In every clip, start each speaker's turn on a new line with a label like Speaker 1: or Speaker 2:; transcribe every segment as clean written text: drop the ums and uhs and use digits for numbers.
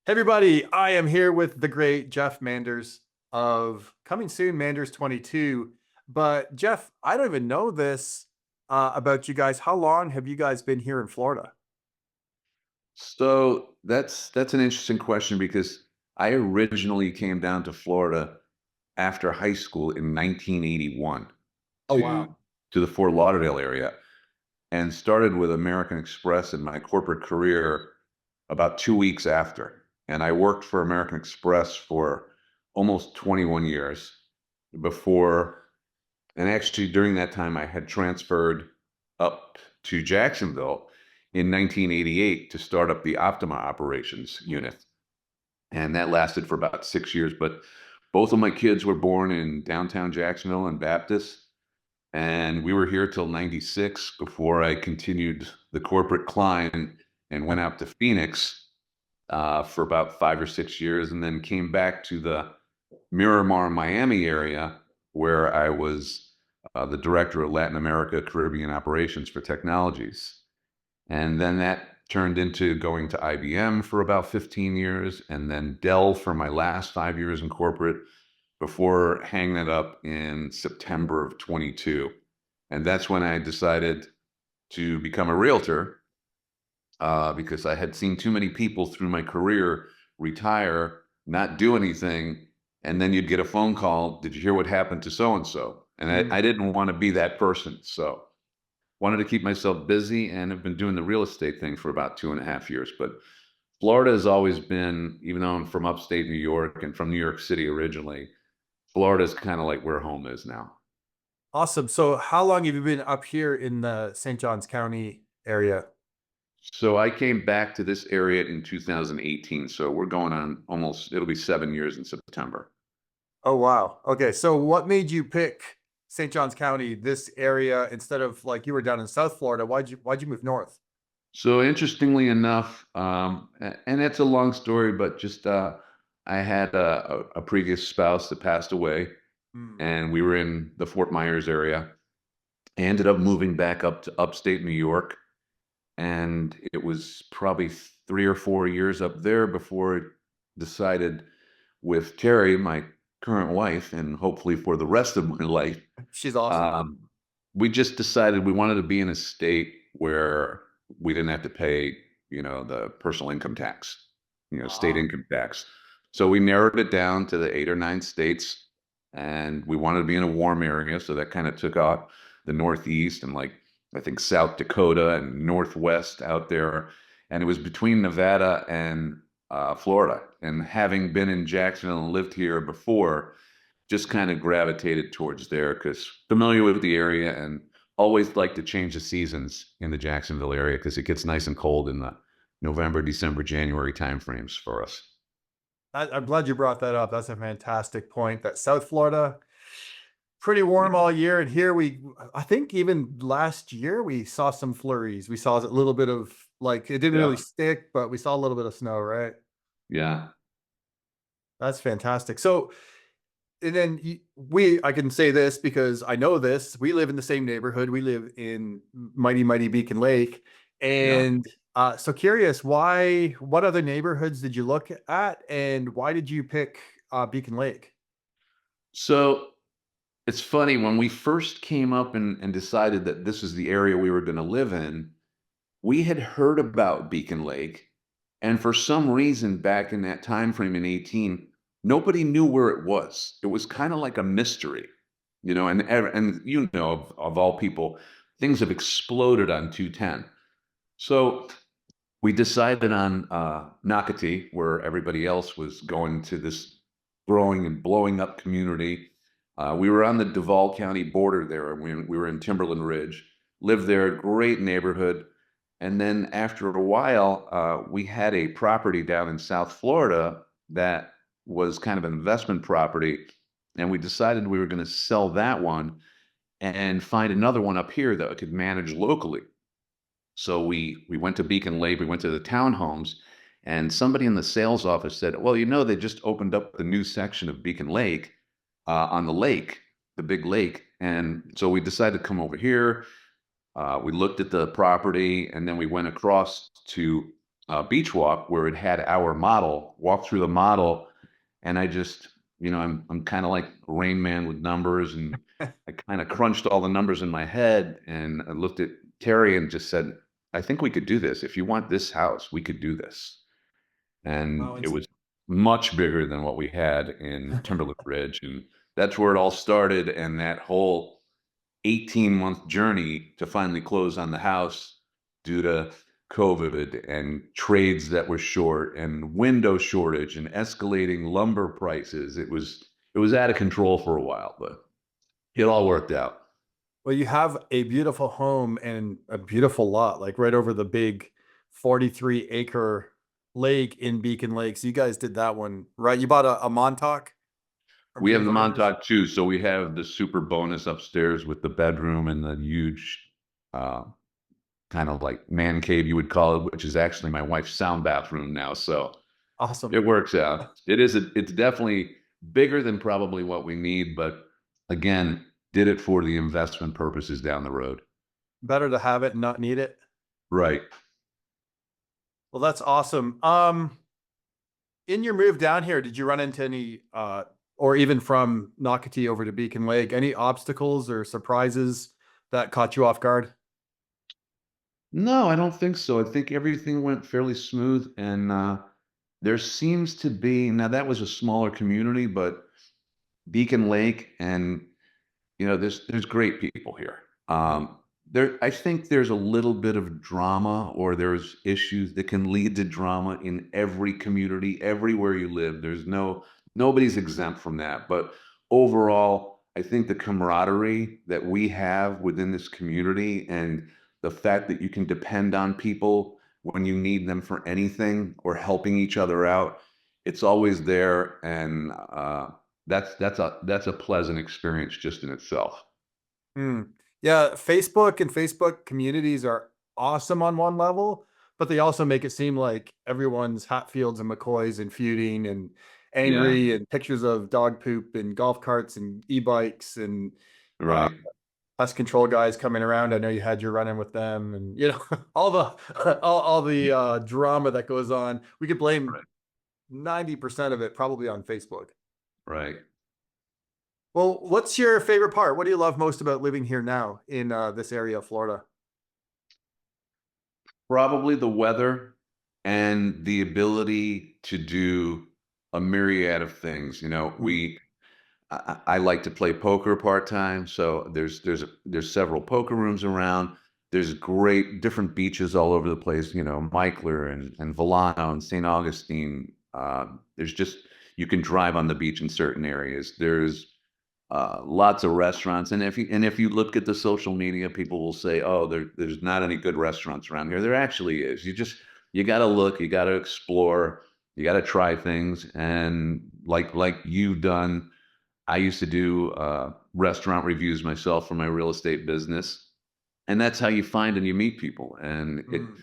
Speaker 1: Hey everybody, I am here with the great Jeff Manders of Coming Soon Manders 22. But Jeff, I don't even know this about you guys. How long have you guys been here in Florida?
Speaker 2: So that's an interesting question because I originally came down to Florida after high school in 1981
Speaker 1: Oh
Speaker 2: to
Speaker 1: wow.
Speaker 2: to the Fort Lauderdale area and started with American Express in my corporate career about 2 weeks after. And I worked for American Express for almost 21 years before, and actually during that time I had transferred up to Jacksonville in 1988 to start up the Optima operations unit. And that lasted for about 6 years. But both of my kids were born in downtown Jacksonville and Baptist. And we were here till 96 before I continued the corporate climb and went out to Phoenix for about 5 or 6 years and then came back to the Miramar, Miami area where I was the director of Latin America, Caribbean operations for technologies. And then that turned into going to IBM for about 15 years and then Dell for my last 5 years in corporate before hanging it up in September of 22. And that's when I decided to become a realtor because I had seen too many people through my career retire, not do anything, and then you'd get a phone call. Did you hear what happened to so and so? And I
Speaker 1: Mm.
Speaker 2: didn't want to be that person. So wanted to keep myself busy and have been doing the real estate thing for about 2.5 years. But Florida has always been, even though I'm from upstate New York and from New York City originally, Florida is kind of like where home is now.
Speaker 1: Awesome. So how long have you been up here in the St. Johns County area?
Speaker 2: So I came back to this area in 2018. So we're going on almost, it'll be 7 years in September.
Speaker 1: Oh wow. Okay. So what made you pick St. Johns County, this area, instead of like you were down in South Florida? Why'd you move north?
Speaker 2: So interestingly enough, and it's a long story, but just I had a previous spouse that passed away,
Speaker 1: Mm.
Speaker 2: and we were in the Fort Myers area. I ended up moving back up to upstate New York, and it was probably 3 or 4 years up there before I decided with Terry, my current wife, and hopefully for the rest of my life,
Speaker 1: She's awesome.
Speaker 2: um, we just decided we wanted to be in a state where we didn't have to pay, the personal income tax, state
Speaker 1: Ah.
Speaker 2: income tax. So we narrowed it down to the 8 or 9 states, and we wanted to be in a warm area. So that kind of took out the Northeast and like I think South Dakota and Northwest out there. And it was between Nevada and Florida. And having been in Jacksonville and lived here before, just kind of gravitated towards there because familiar with the area and always like to change the seasons in the Jacksonville area because it gets nice and cold in the November, December, January timeframes for us.
Speaker 1: I'm glad you brought that up. That's a fantastic point. That South Florida, pretty warm all year. And here I think even last year we saw some flurries. We saw a little bit of like, it didn't really
Speaker 2: Yeah.
Speaker 1: stick, but we saw a little bit of snow, right?
Speaker 2: Yeah.
Speaker 1: That's fantastic. So, and then I can say this because I know this. We live in the same neighborhood. We live in mighty Beacon Lake.
Speaker 2: Yeah.
Speaker 1: And so curious, what other neighborhoods did you look at and why did you pick Beacon Lake?
Speaker 2: So it's funny when we first came up and decided that this is the area we were going to live in, we had heard about Beacon Lake, and for some reason back in that time frame in 18, nobody knew where it was. It was kind of like a mystery, and of all people, things have exploded on 210. So we decided on Nocatee, where everybody else was going to this growing and blowing up community. We were on the Duval County border there, and we were in Timberland Ridge. Lived there, great neighborhood. And then after a while, we had a property down in South Florida that was kind of an investment property, and we decided we were going to sell that one and find another one up here that we could manage locally. So we went to Beacon Lake, we went to the townhomes, and somebody in the sales office said, "Well, they just opened up the new section of Beacon Lake on the lake, the big lake." And so we decided to come over here. We looked at the property, and then we went across to Beachwalk where it had our model, walked through the model, and I just, I'm kind of like Rain Man with numbers, and I kind of crunched all the numbers in my head, and I looked at Terry and just said, I think we could do this. If you want this house, we could do this.
Speaker 1: Oh,
Speaker 2: And it
Speaker 1: it's
Speaker 2: was much bigger than what we had in Timberlake Ridge, and that's where it all started. And that whole 18-month journey to finally close on the house due to COVID and trades that were short and window shortage and escalating lumber prices. It was out of control for a while, but it all worked out.
Speaker 1: well, you have a beautiful home and a beautiful lot, like right over the big 43-acre lake in Beacon Lakes. You guys did that one, right? You bought a Montauk from
Speaker 2: We have
Speaker 1: James
Speaker 2: the
Speaker 1: Manders?
Speaker 2: Montauk too, so we have the super bonus upstairs with the bedroom and the huge uh, kind of like man cave you would call it, which is actually my wife's sound bathroom now. So
Speaker 1: Awesome.
Speaker 2: it works out. It's definitely bigger than probably what we need, but again, did it for the investment purposes down the road.
Speaker 1: Better to have it and not need it.
Speaker 2: Right.
Speaker 1: Well, that's awesome. In your move down here, did you run into any, or even from Nocatee over to Beacon Lake, any obstacles or surprises that caught you off guard?
Speaker 2: No, I don't think so. I think everything went fairly smooth, and there seems to be now that was a smaller community, but Beacon Lake and there's great people here. I think there's a little bit of drama, or there's issues that can lead to drama in every community, everywhere you live. Nobody's exempt from that. But overall, I think the camaraderie that we have within this community and the fact that you can depend on people when you need them for anything or helping each other out, it's always there. And that's a pleasant experience just in itself.
Speaker 1: Hmm. Yeah, Facebook and Facebook communities are awesome on one level, but they also make it seem like everyone's Hatfields and McCoys and feuding and
Speaker 2: Yeah,
Speaker 1: angry and pictures of dog poop and golf carts and e-bikes and uh,
Speaker 2: right,
Speaker 1: pest control guys coming around. I know you had your run-in with them, and all the all the drama that goes on. We could blame
Speaker 2: right,
Speaker 1: 90% of it probably on Facebook.
Speaker 2: right.
Speaker 1: Well, what's your favorite part? What do you love most about living here now in this area of Florida?
Speaker 2: Probably the weather and the ability to do a myriad of things.
Speaker 1: Mm,
Speaker 2: I like to play poker part time, so there's several poker rooms around. There's great different beaches all over the place. Michler and Volano and St. Augustine. There's just you can drive on the beach in certain areas. There's lots of restaurants, and if you look at the social media, people will say, "Oh, there's not any good restaurants around here." There actually is. You got to look, you got to explore, you got to try things, and like you've done. I used to do restaurant reviews myself for my real estate business, and that's how you find and you meet people. And
Speaker 1: mm,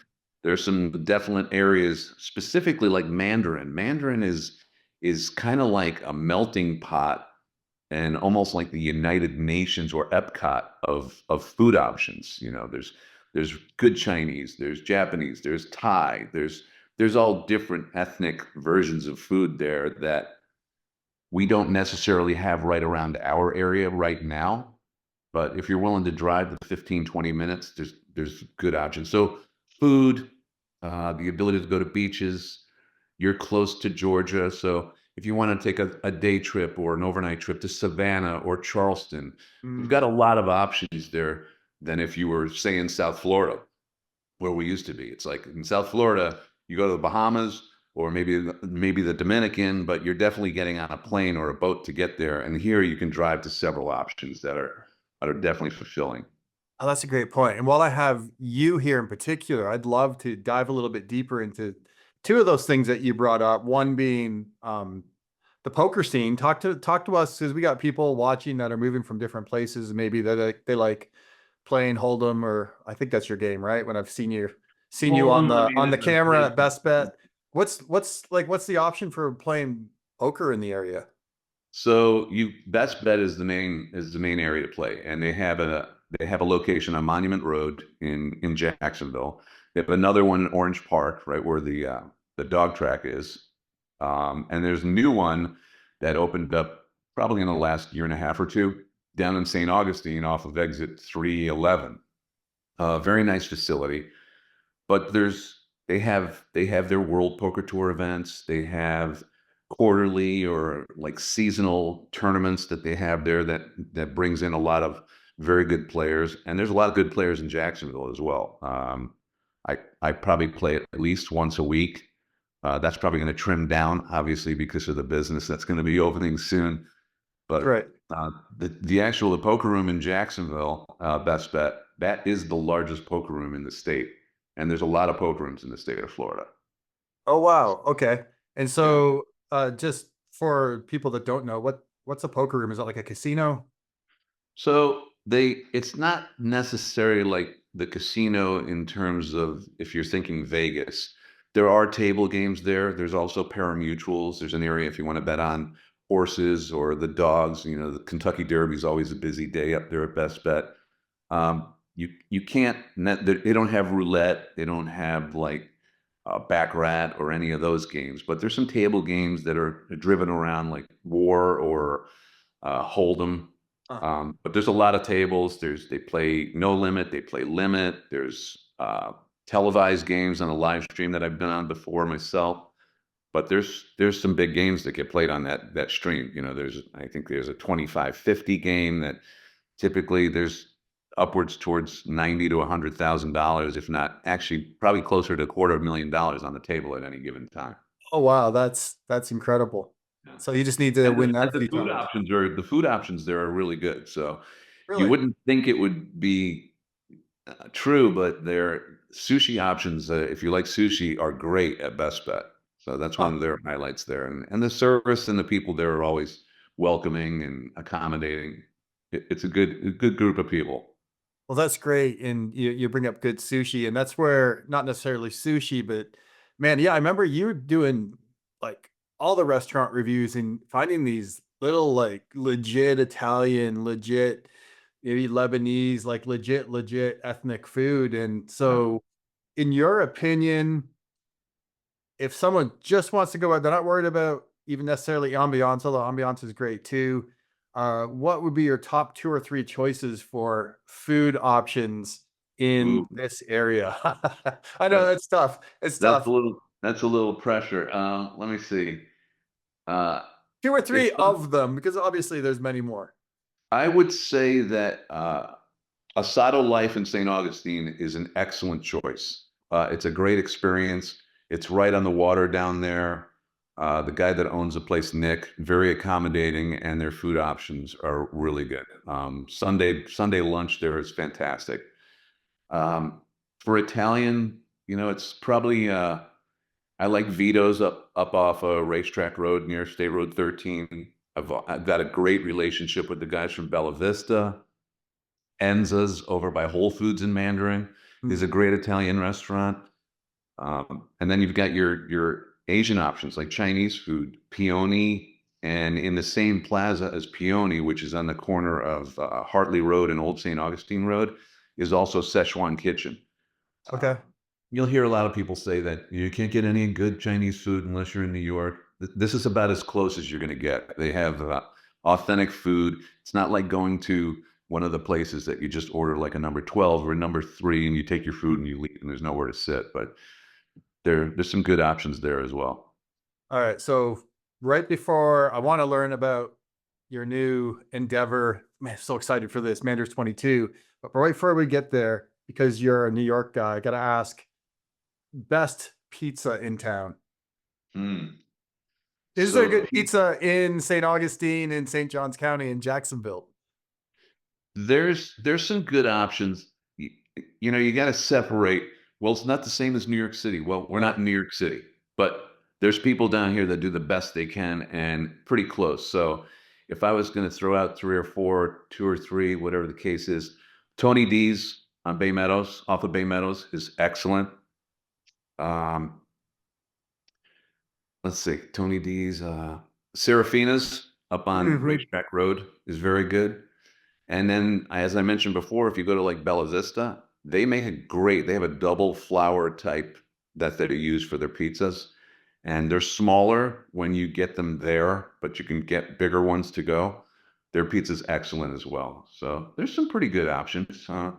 Speaker 2: there's some definite areas, specifically like Mandarin. Mandarin is kind of like a melting pot and almost like the United Nations or Epcot of food options. There's good Chinese, there's Japanese, there's Thai, there's all different ethnic versions of food there that we don't necessarily have right around our area right now. But if you're willing to drive the 15, 20 minutes, there's good options. So food, the ability to go to beaches, you're close to Georgia. So if you want to take a day trip or an overnight trip to Savannah or Charleston, we've
Speaker 1: mm.
Speaker 2: got a lot of options there than if you were, say, in South Florida, where we used to be. It's like in South Florida, you go to the Bahamas or maybe the Dominican, but you're definitely getting on a plane or a boat to get there. And here you can drive to several options that are definitely fulfilling.
Speaker 1: Oh, that's a great point. And while I have you here in particular, I'd love to dive a little bit deeper into two of those things that you brought up. One being the poker scene. Talk to us because we got people watching that are moving from different places, and maybe they like playing Hold'em, or I think that's your game, right? When I've seen you on
Speaker 2: Hold'em, I
Speaker 1: the
Speaker 2: mean,
Speaker 1: camera at Best Bet. What's the option for playing poker in the area?
Speaker 2: so you best bet is the main area to play, and they have a location on Monument Road in Jacksonville. They have another one in Orange Park, right where the dog track is. And there's a new one that opened up probably in the last year and a half or two down in St. Augustine off of exit 311. Very nice facility. But they have their World Poker Tour events. They have quarterly or like seasonal tournaments that they have there that brings in a lot of very good players. And there's a lot of good players in Jacksonville as well. I probably play at least once a week. That's probably going to trim down, obviously, because of the business that's going to be opening soon. But
Speaker 1: Right.
Speaker 2: the poker room in Jacksonville, Best Bet, that is the largest poker room in the state, and there's a lot of poker rooms in the state of Florida.
Speaker 1: Oh, wow. Okay. And
Speaker 2: Yeah.
Speaker 1: so, just for people that don't know, what's a poker room? Is that like a casino?
Speaker 2: So it's not necessarily like the casino in terms of if you're thinking Vegas. There are table games there. There's also pari-mutuels. There's an area if you want to bet on horses or the dogs. You know, the Kentucky Derby is always a busy day up there at Best Bet. You can't they don't have roulette. They don't have like baccarat or any of those games. But there's some table games that are driven around like war or Hold'em.
Speaker 1: Uh,
Speaker 2: But there's a lot of tables. They play no limit. They play limit. There's televised games on a live stream that I've been on before myself. But there's some big games that get played on that stream. You know, I think there's a 25-50 game that typically there's upwards towards 90 to $100,000, if not actually probably closer to $250,000 on the table at any given time.
Speaker 1: oh, wow. That's incredible.
Speaker 2: Yeah.
Speaker 1: So you just need to
Speaker 2: And
Speaker 1: win
Speaker 2: the,
Speaker 1: that
Speaker 2: and
Speaker 1: few times.
Speaker 2: the food options there are really good. So you
Speaker 1: Really?
Speaker 2: wouldn't think it would be true, but their sushi options, if you like sushi, are great at Best Bet. So that's one
Speaker 1: Huh.
Speaker 2: of their highlights there. And the service and the people there are always welcoming and accommodating. It's a good group of people.
Speaker 1: Well, that's great. And you bring up good sushi, and that's where not necessarily sushi, but man, yeah, I remember you doing like all the restaurant reviews and finding these little like legit Italian, legit, maybe Lebanese, like legit ethnic food. And
Speaker 2: Yeah.
Speaker 1: so, in your opinion, if someone just wants to go out, they're not worried about even necessarily ambiance, although ambiance is great too. What would be your top two or three choices for food options in
Speaker 2: Ooh,
Speaker 1: this area? I know
Speaker 2: that,
Speaker 1: that's tough. It's
Speaker 2: that's
Speaker 1: tough.
Speaker 2: a little pressure. Let me see. Uh,
Speaker 1: Two or
Speaker 2: if
Speaker 1: three of them, because obviously there's many more.
Speaker 2: I would say that Asado Life in St. Augustine is an excellent choice. It's a great experience. It's right on the water down there. The guy that owns the place, Nick, very accommodating, and their food options are really good. Sunday lunch there is fantastic. Um, for Italian, it's probably I like Vito's up off a racetrack road near State Road 13. I've got a great relationship with the guys from Bella Vista. Enza's over by Whole Foods in Mandarin is a
Speaker 1: Mhm.
Speaker 2: great Italian restaurant. And then you've got your Asian options like Chinese food, Peony, and in the same plaza as Peony, which is on the corner of Hartley Road and Old St. Augustine Road, is also Szechuan Kitchen.
Speaker 1: Okay.
Speaker 2: You'll hear a lot of people say that you can't get any good Chinese food unless you're in New York. This is about as close as you're going to get. They have authentic food. It's not like going to one of the places that you just order like a number 12 or a number 3 and you take your food and you leave and there's nowhere to sit. But there's some good options there as well.
Speaker 1: All right. So right before I want to learn about your new endeavor, man, so excited for this, Manders 22. But right before we get there, because you're a New York guy, I got to ask best pizza in town.
Speaker 2: Mm.
Speaker 1: Is there
Speaker 2: So
Speaker 1: good pizza in St. Augustine in St. Johns County in Jacksonville?
Speaker 2: there's some good options. You got to separate. Well, it's not the same as New York City. Well, we're
Speaker 1: Uh,
Speaker 2: not in New York City, but there's people down here that do the best they can and pretty close. So if I was going to throw out three or four, two or three, whatever the case is, Tony D's on Bay Meadows, off of Bay Meadows, is excellent. Um, let's see, Tony D's, Serafina's up on
Speaker 1: mhm.
Speaker 2: Racetrack Road is very good. And then, as I mentioned before, if you go to like Bella Vista, They make a great, they have a double flour type that they use for their pizzas. And they're smaller when you get them there, but you can get bigger ones to go. Their pizza's excellent as well. So there's some pretty good options. Yeah.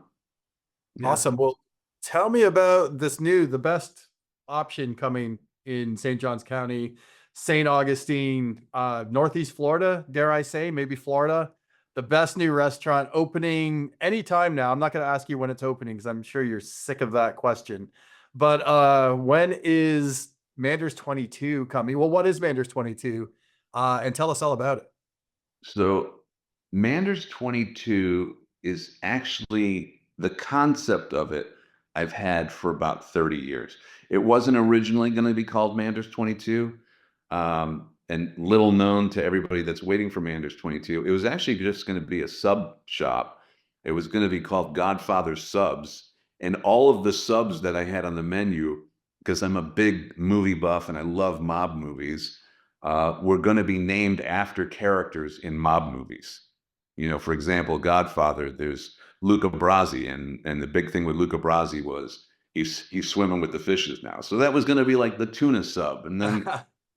Speaker 1: Awesome. Well, tell me about the best option coming in St. Johns County, St. Augustine, Northeast Florida, dare I say, maybe Florida. The best new restaurant opening anytime now. I'm not going to ask you when it's opening because I'm sure you're sick of that question. But when is Manders 22 coming? Well, what is Manders 22? And tell us all about it.
Speaker 2: So Manders 22 is actually the concept of it I've had for about 30 years. It wasn't originally going to be called Manders 22. And little known to everybody that's waiting for Manders 22, it was actually just going to be a sub shop. It was going to be called Godfather's Subs. And all of the subs that I had on the menu, because I'm a big movie buff and I love mob movies, were going to be named after characters in mob movies. You know, for example, Godfather, there's Luca Brasi, and the big thing with Luca Brasi was he's swimming with the fishes now. So that was going to be like the tuna sub, and then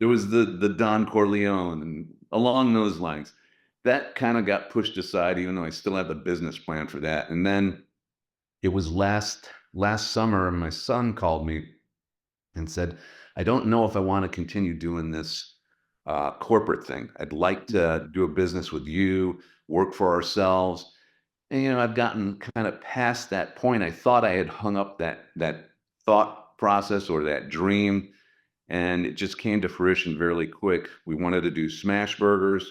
Speaker 2: there was the Don Corleone, and along those lines. That kind of got pushed aside, even though I still have the business plan for that. And then it was last summer, my son called me and said, "I don't know if I want to continue doing this corporate thing. I'd like to do a business with you, work for ourselves." And I've gotten kind of past that point. I thought I had hung up that thought process or that dream, and it just came to fruition very quick. We wanted to do smash burgers,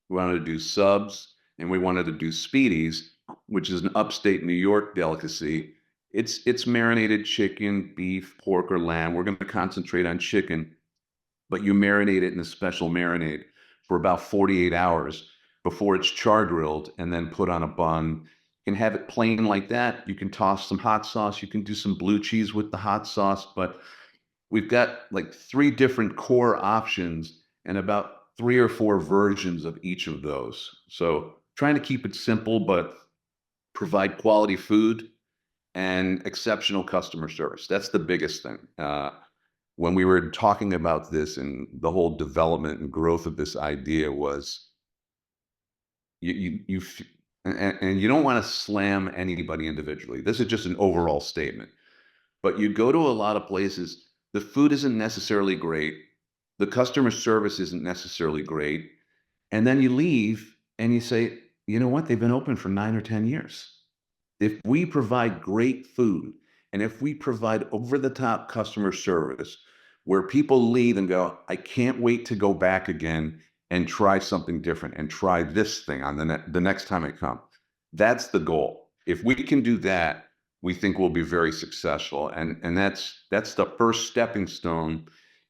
Speaker 2: we wanted to do subs, and we wanted to do speedies, which is an upstate New York delicacy. It's marinated chicken, beef, pork, or lamb. We're going to concentrate on chicken, but you marinate it in a special marinade for about 48 hours before it's char grilled and then put on a bun. You can have it plain like that. You can toss some hot sauce. You can do some blue cheese with the hot sauce, but we've got like three different core options and about three or four versions of each of those. So trying to keep it simple, but provide quality food and exceptional customer service. That's the biggest thing. When we were talking about this and the whole development and growth of this idea was and you don't want to slam anybody individually. This is just an overall statement. But you go to a lot of places, the food isn't necessarily great, the customer service isn't necessarily great, and then you leave and you say, you know what? They've been open for 9 or 10 years. If we provide great food and if we provide over the top customer service where people leave and go, I can't wait to go back again and try something different and try this thing on the next time I come. That's the goal. If we can do that, we think we'll be very successful. And that's the first stepping stone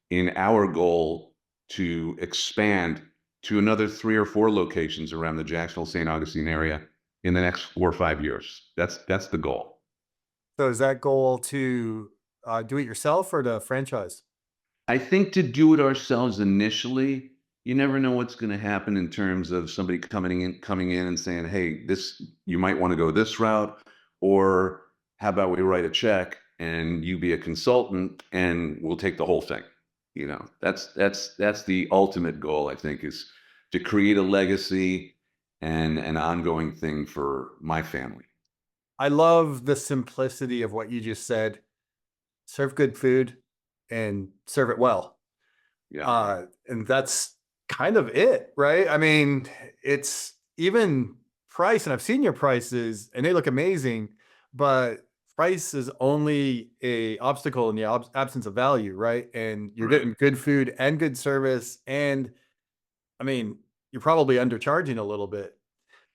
Speaker 2: in our goal to expand to another 3 or 4 locations around the Jacksonville St. Augustine area in the next 4 or 5 years. That's the goal.
Speaker 1: So is that goal to do it yourself or to franchise?
Speaker 2: I think to do it ourselves initially, you never know what's going to happen in terms of somebody coming in and saying, "Hey, this you might want to go this route," or "How about we write a check and you be a consultant and we'll take the whole thing." That's the ultimate goal. I think is to create a legacy and an ongoing thing for my family.
Speaker 1: I love the simplicity of what you just said. Serve good food and serve it well.
Speaker 2: Yeah.
Speaker 1: And that's kind of it, right? I mean, it's even price, and I've seen your prices and they look amazing, but price is only a obstacle in the absence of value, right? And you're
Speaker 2: Right.
Speaker 1: getting good food and good service. And I mean, you're probably undercharging a little bit.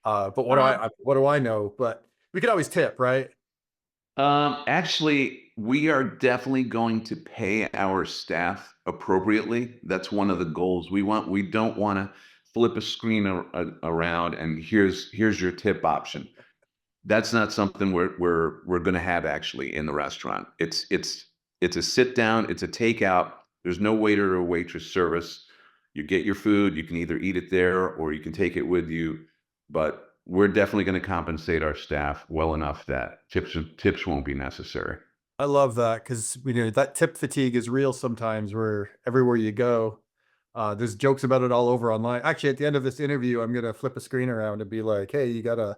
Speaker 1: But what do I know? But we could always tip, right?
Speaker 2: Actually, we are definitely going to pay our staff appropriately. That's one of the goals we want. We don't want to flip a screen around and here's your tip option. That's not something we're going to have actually in the restaurant. It's a sit down. It's a takeout. There's no waiter or waitress service. You get your food. You can either eat it there or you can take it with you. But we're definitely going to compensate our staff well enough that tips won't be necessary.
Speaker 1: I love that because we know that tip fatigue is real sometimes where everywhere you go, there's jokes about it all over online. Actually, at the end of this interview, I'm gonna flip a screen around and be like, "Hey, you got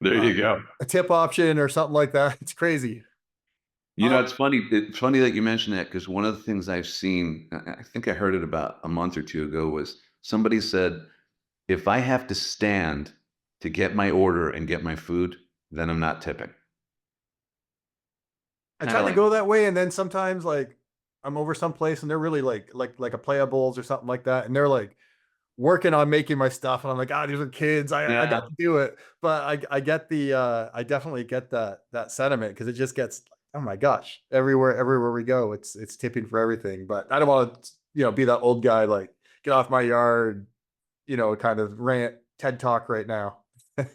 Speaker 2: There
Speaker 1: uh,
Speaker 2: you go.
Speaker 1: a tip option or something like that." It's crazy.
Speaker 2: You know,
Speaker 1: Um,
Speaker 2: it's funny. It's funny that you mentioned that because one of the things I've seen, I think I heard it about a month or two ago, was somebody said, if I have to stand to get my order and get my food, then I'm not tipping.
Speaker 1: I
Speaker 2: Kind
Speaker 1: try
Speaker 2: of
Speaker 1: to
Speaker 2: like,
Speaker 1: go that way, and then sometimes like I'm over someplace and they're really like a playables or something like that, and they're like working on making my stuff, and I'm like, "Ah, these are kids. I got
Speaker 2: yeah,
Speaker 1: to do it." But I get the I definitely get that sentiment because it just gets, oh my gosh, everywhere we go, it's tipping for everything. But I don't want to be that old guy like get off my yard, kind of rant TED talk right now.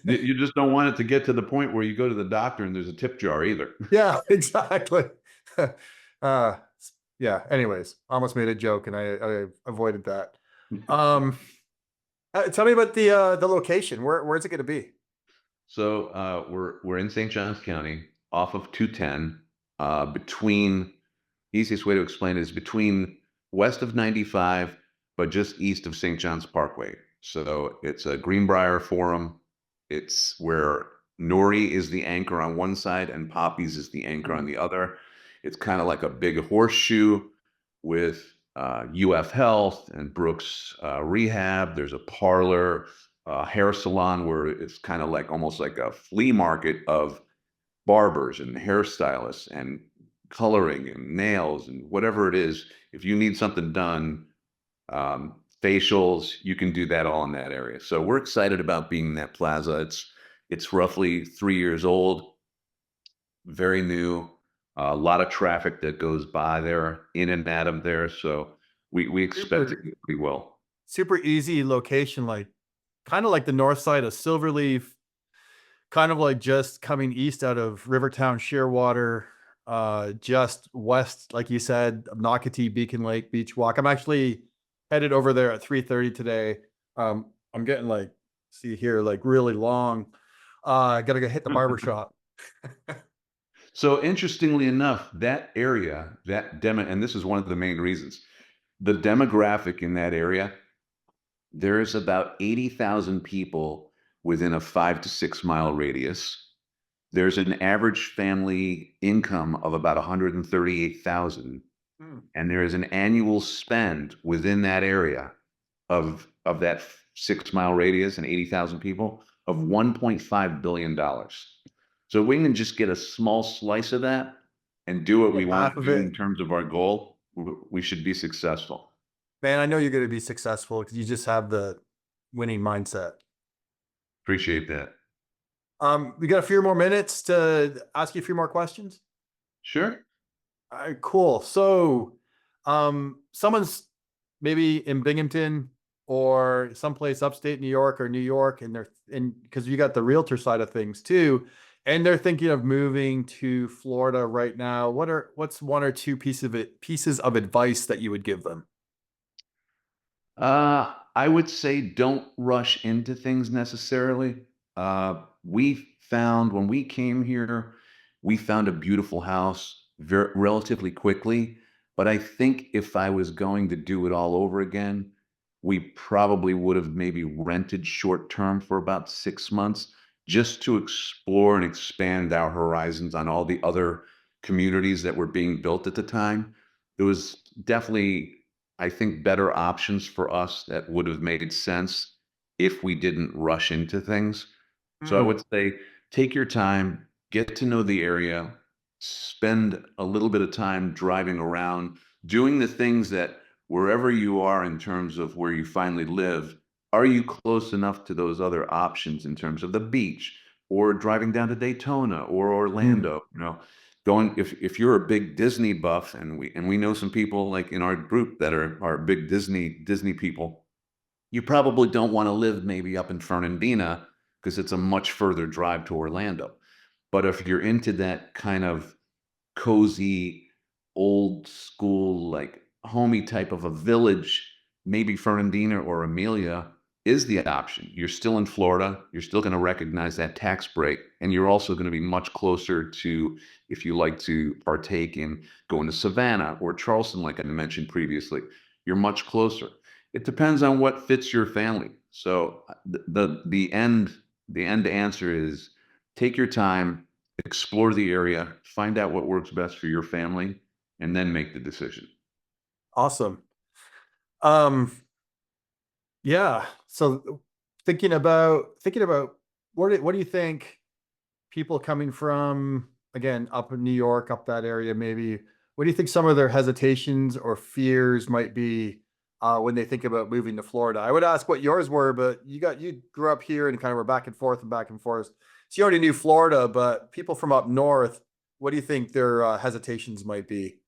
Speaker 2: you just don't want it to get to the point where you go to the doctor and there's a tip jar either.
Speaker 1: Yeah, exactly. uh yeah. Anyways, almost made a joke and I avoided that. Um, tell me about the location. Where's it going to be?
Speaker 2: So we're in St. Johns County, off of 210, between. Easiest way to explain it is between west of 95, but just east of St. John's Parkway. So it's a Greenbrier Forum. It's where Nori is the anchor on one side and Poppies is the anchor on the other. It's kind of like a big horseshoe with UF Health and Brooks Rehab. There's a parlor, hair salon where it's kind of like almost like a flea market of barbers and hairstylists and coloring and nails and whatever it is. If you need something done, facials, you can do that all in that area. So we're excited about being in that plaza. It's roughly 3 years old, very new. A lot of traffic that goes by there, in and out of there. So we expect it
Speaker 1: Super
Speaker 2: to be well.
Speaker 1: super easy location, like kind of like the north side of Silverleaf, kind of like just coming east out of Rivertown, Shearwater, just west, like you said, of Nocatee, Beacon Lake, Beachwalk. I'm actually headed over there at 3:30 today. I'm getting like, see here, like really long. I gotta go hit the barber shop.
Speaker 2: So interestingly enough, that area, that demo, and this is one of the main reasons, the demographic in that area, there's about 80,000 people within a 5 to 6 mile radius. There's an average family income of about 138,000,
Speaker 1: Hmm.
Speaker 2: and there is an annual spend within that area of that 6 mile radius and 80,000 people of $1.5 billion. So we can just get a small slice of that and do what we want
Speaker 1: Half
Speaker 2: to
Speaker 1: of
Speaker 2: do
Speaker 1: it,
Speaker 2: in terms of our goal. We should be successful.
Speaker 1: man. I know you're gonna be successful because you just have the winning mindset.
Speaker 2: Appreciate that.
Speaker 1: We got a few more minutes to ask you a few more questions.
Speaker 2: Sure.
Speaker 1: All right, cool. So, someone's maybe in Binghamton or someplace upstate New York or New York, and they're in because you got the realtor side of things too, and they're thinking of moving to Florida right now. What's one or two pieces of advice that you would give them?
Speaker 2: I would say don't rush into things necessarily. We found when we came here, we found a beautiful house relatively quickly. But I think if I was going to do it all over again, we probably would have maybe rented short term for about 6 months just to explore and expand our horizons on all the other communities that were being built at the time. It was definitely, I think, better options for us that would have made sense if we didn't rush into things. So I
Speaker 1: Hmm.
Speaker 2: would say take your time, get to know the area, spend a little bit of time driving around, doing the things that wherever you are in terms of where you finally live, are you close enough to those other options in terms of the beach or driving down to Daytona or
Speaker 1: Hmm.
Speaker 2: Orlando? Going, if you're a big Disney buff, and we know some people like in our group that are big Disney people, you probably don't want to live maybe up in Fernandina because it's a much further drive to Orlando. But if you're into that kind of cozy, old school, like homey type of a village, maybe Fernandina or Amelia is the option. You're still in Florida. You're still going to recognize that tax break. And you're also going to be much closer to, if you like to partake in going to Savannah or Charleston, like I mentioned previously, you're much closer. It depends on what fits your family. So the end answer is take your time, explore the area, find out what works best for your family, and then make the decision.
Speaker 1: Awesome. Um, yeah. So thinking about what do you think people coming from, again, up in New York, up that area, maybe, what do you think some of their hesitations or fears might be when they think about moving to Florida? I would ask what yours were, but you grew up here and kind of were back and forth and back and forth. So you already knew Florida, but people from up north, what do you think their hesitations might be?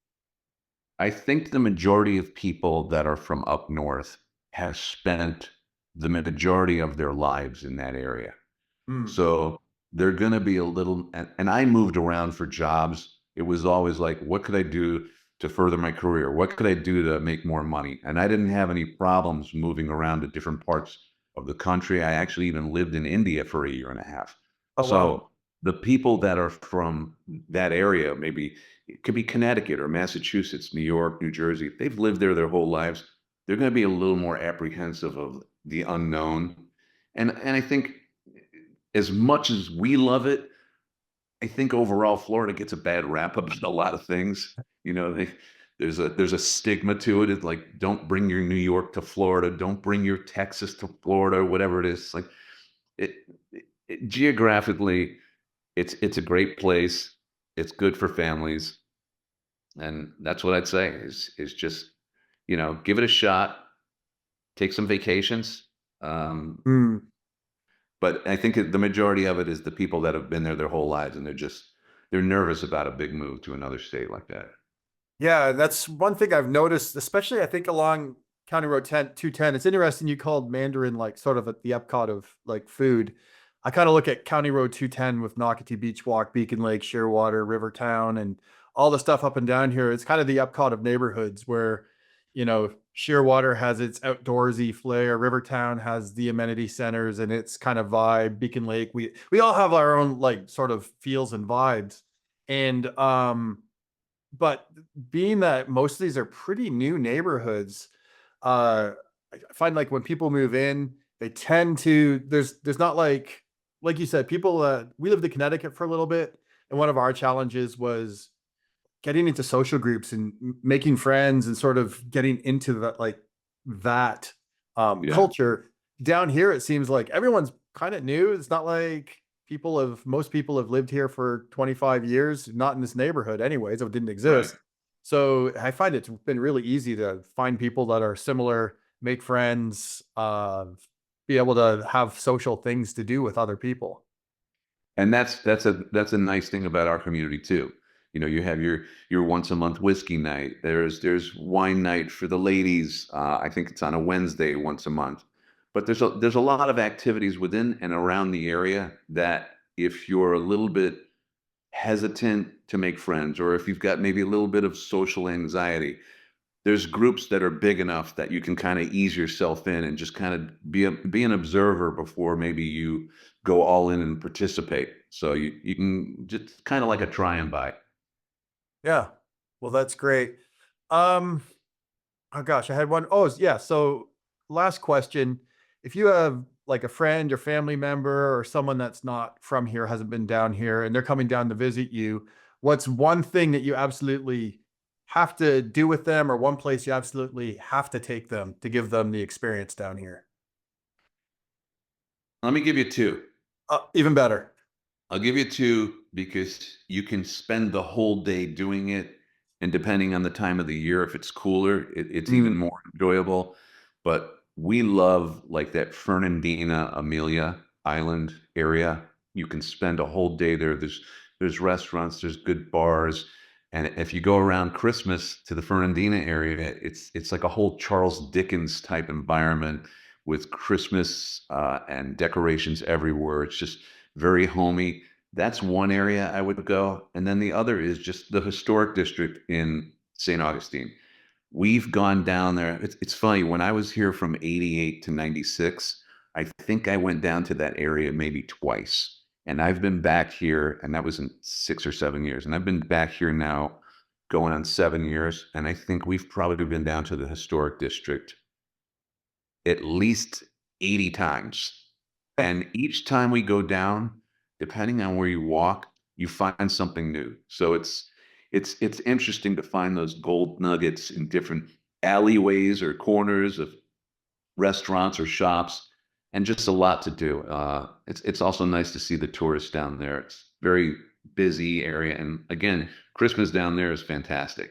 Speaker 2: I think the majority of people that are from up north have spent the majority of their lives in that area.
Speaker 1: Hmm.
Speaker 2: So they're going to be a little, and I moved around for jobs. It was always like, what could I do to further my career? What could I do to make more money? And I didn't have any problems moving around to different parts of the country. I actually even lived in India for a year and a half.
Speaker 1: Oh, wow.
Speaker 2: So the people that are from that area, maybe it could be Connecticut or Massachusetts, New York, New Jersey, they've lived there their whole lives. They're going to be a little more apprehensive of the unknown. And I think as much as we love it, I think overall Florida gets a bad rap about a lot of things. You know, there's a stigma to it. It's like, don't bring your New York to Florida, don't bring your Texas to Florida, whatever it is. Like it, geographically, it's a great place. It's good for families, and that's what I'd say is just give it a shot, take some vacations. Um,
Speaker 1: Hmm.
Speaker 2: But I think the majority of it is the people that have been there their whole lives, and they're nervous about a big move to another state like that.
Speaker 1: Yeah, that's one thing I've noticed, especially I think along County Road 210. It's interesting you called Mandarin like sort of at the Epcot of like food. I kind of look at County Road 210 with Nocatee Beachwalk, Beacon Lake, Shearwater, Rivertown, and all the stuff up and down here. It's kind of the Epcot of neighborhoods where, Shearwater has its outdoorsy flair, Rivertown has the amenity centers and its kind of vibe, Beacon Lake. We all have our own like sort of feels and vibes. And but being that most of these are pretty new neighborhoods, I find like when people move in, they tend to there's not like you said, people we lived in Connecticut for a little bit, and one of our challenges was getting into social groups and making friends and sort of getting into that
Speaker 2: Yeah,
Speaker 1: culture. Down here it seems like everyone's kind of new. It's not like most people have lived here for 25 years, not in this neighborhood anyways, it didn't
Speaker 2: right.
Speaker 1: exist. So I find it's been really easy to find people that are similar, make friends, be able to have social things to do with other people.
Speaker 2: And that's a nice thing about our community too. You have your once a month whiskey night. There's wine night for the ladies. I think it's on a Wednesday once a month. But there's a lot of activities within and around the area that if you're a little bit hesitant to make friends, or if you've got maybe a little bit of social anxiety, there's groups that are big enough that you can kind of ease yourself in and just kind of be an observer before maybe you go all in and participate. So you can just kind of like a try and buy.
Speaker 1: Yeah. Well, that's great. Um, oh gosh, I had one. Oh, yeah. So last question. If you have like a friend or family member or someone that's not from here, hasn't been down here, and they're coming down to visit you, what's one thing that you absolutely have to do with them, or one place you absolutely have to take them to give them the experience down here?
Speaker 2: Let me give you two.
Speaker 1: Even better.
Speaker 2: I'll give you two because you can spend the whole day doing it. And depending on the time of the year, if it's cooler, it's even
Speaker 1: Mm,
Speaker 2: more enjoyable. But we love like that Fernandina, Amelia Island area. You can spend a whole day there. There's restaurants, there's good bars. And if you go around Christmas to the Fernandina area, it's like a whole Charles Dickens type environment with Christmas and decorations everywhere. It's just very homey. That's one area I would go. And then the other is just the historic district in St. Augustine. We've gone down there. It's funny. When I was here from 88 to 96, I think I went down to that area maybe twice. And I've been back here, and that was in 6 or 7 years. And I've been back here now going on 7 years. And I think we've probably been down to the historic district at least 80 times. And each time we go down, depending on where you walk, you find something new. So it's interesting to find those gold nuggets in different alleyways or corners of restaurants or shops, and just a lot to do. It's also nice to see the tourists down there. It's very busy area, and again, Christmas down there is fantastic.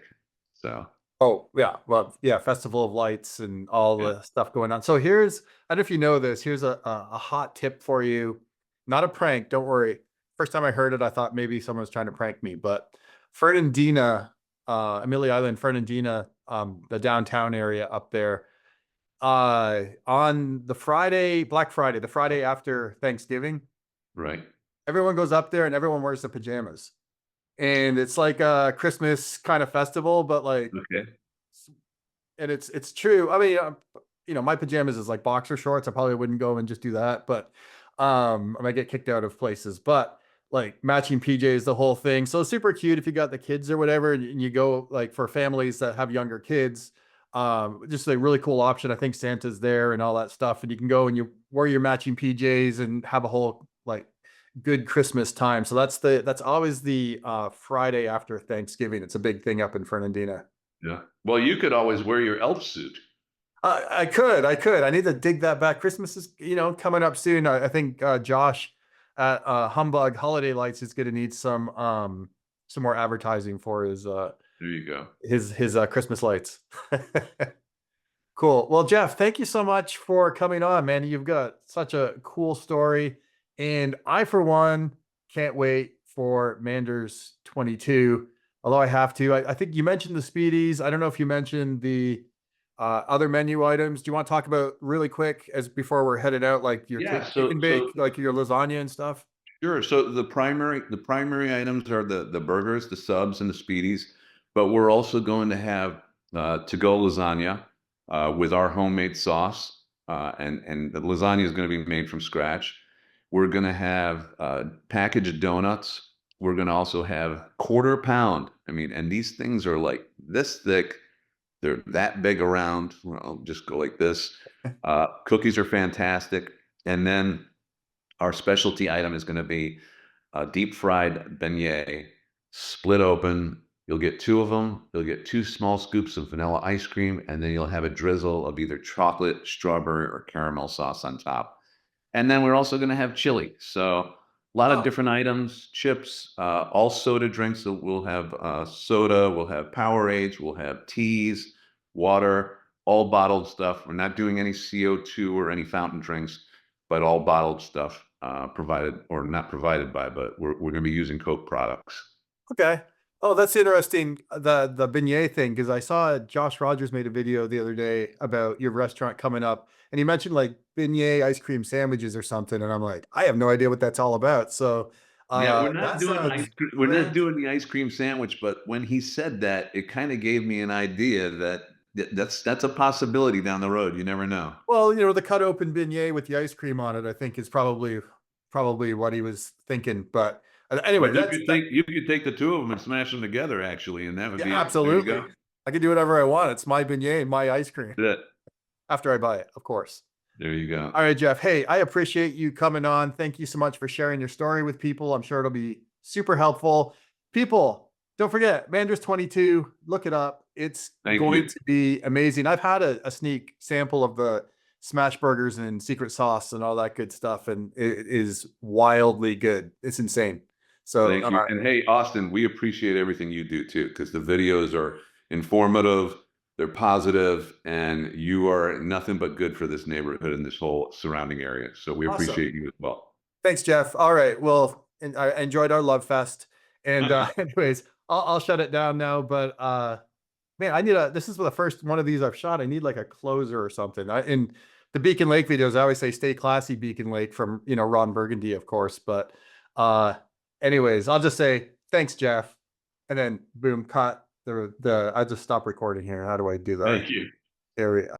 Speaker 2: So
Speaker 1: Oh, yeah. Well, yeah, Festival of Lights and all
Speaker 2: yeah,
Speaker 1: the stuff going on. So here's, I don't know if you know this, here's a hot tip for you. Not a prank, don't worry. First time I heard it, I thought maybe someone was trying to prank me, but Fernandina, Amelia Island, Fernandina, the downtown area up there, on the Friday, Black Friday, the Friday after Thanksgiving,
Speaker 2: right.
Speaker 1: everyone goes up there and everyone wears the pajamas. And it's like a Christmas kind of festival, but like,
Speaker 2: Okay.
Speaker 1: and it's true. I mean, my pajamas is like boxer shorts. I probably wouldn't go and just do that, but I might get kicked out of places. But like matching PJs, the whole thing. So super cute if you got the kids or whatever, and you go like for families that have younger kids. Just a really cool option. I think Santa's there and all that stuff, and you can go and you wear your matching PJs and have a whole like good Christmas time. So that's always the Friday after Thanksgiving. It's a big thing up in Fernandina.
Speaker 2: Yeah. Well, you could always wear your elf suit.
Speaker 1: I could. I need to dig that back. Christmas is, coming up soon. I think Josh at Humbug Holiday Lights is going to need some more advertising for
Speaker 2: There you go.
Speaker 1: his Christmas lights. Cool. Well, Jeff, thank you so much for coming on, man. You've got such a cool story, and I, for one, can't wait for Manders 22. Although I have to, I think you mentioned the speedies. I don't know if you mentioned the other menu items. Do you want to talk about really quick as before we're headed out, like your
Speaker 2: Yeah.
Speaker 1: chicken bake, like your lasagna and stuff?
Speaker 2: Sure. So the primary items are the burgers, the subs, and the speedies, but we're also going to have to-go lasagna with our homemade sauce, and the lasagna is going to be made from scratch. We're going to have packaged donuts. We're going to also have quarter pound. I mean, and these things are like this thick. They're that big around. Well, I'll just go like this. Cookies are fantastic, and then our specialty item is going to be a deep fried beignet, split open. You'll get two of them. You'll get two small scoops of vanilla ice cream, and then you'll have a drizzle of either chocolate, strawberry, or caramel sauce on top. And then we're also going to have chili. So a lot of
Speaker 1: Oh,
Speaker 2: different items, chips, all soda drinks. So we'll have soda, we'll have Powerades, we'll have teas, water, all bottled stuff. We're not doing any CO2 or any fountain drinks, but all bottled stuff provided or not provided by, but we're going to be using Coke products.
Speaker 1: okay. Oh, that's interesting. The beignet thing, because I saw Josh Rogers made a video the other day about your restaurant coming up, and he mentioned like beignet ice cream sandwiches or something, and I'm like, I have no idea what that's all about. So,
Speaker 2: Yeah, we're not
Speaker 1: that
Speaker 2: doing ice
Speaker 1: sounds
Speaker 2: cream. We're not
Speaker 1: great.
Speaker 2: doing the ice cream sandwich, but when he said that, it kind of gave me an idea that that's a possibility down the road. You never know.
Speaker 1: Well, the cut open beignet with the ice cream on it, I think is probably what he was thinking. But anyway,
Speaker 2: But you
Speaker 1: that's
Speaker 2: could
Speaker 1: that.
Speaker 2: take the two of them and smash them together, actually, and that would
Speaker 1: Yeah,
Speaker 2: be there. You
Speaker 1: absolutely.
Speaker 2: go.
Speaker 1: I can do whatever I want. It's my beignet and my ice cream
Speaker 2: That
Speaker 1: after I buy it, of course.
Speaker 2: there you go.
Speaker 1: All right, Jeff. Hey, I appreciate you coming on. Thank you so much for sharing your story with people. I'm sure it'll be super helpful. People, don't forget, Manders 22, look it up. It's
Speaker 2: Thank
Speaker 1: going
Speaker 2: you.
Speaker 1: to be amazing. I've had a sneak sample of the smash burgers and secret sauce and all that good stuff, and it is wildly good. It's insane. So,
Speaker 2: Thank you. And hey, Austin, we appreciate everything you do too, because the videos are informative, they're positive, and you are nothing but good for this neighborhood and this whole surrounding area. So we
Speaker 1: awesome.
Speaker 2: appreciate you as well.
Speaker 1: Thanks, Jeff. All right. Well, and I enjoyed our love fest. And anyways, I'll shut it down now. But man, this is the first one of these I've shot. I need like a closer or something. In the Beacon Lake videos, I always say stay classy, Beacon Lake, from Ron Burgundy, of course. But uh anyways, I'll just say thanks, Jeff. And then boom, cut. I just stop recording here. How do I do that?
Speaker 2: Thank you.
Speaker 1: There we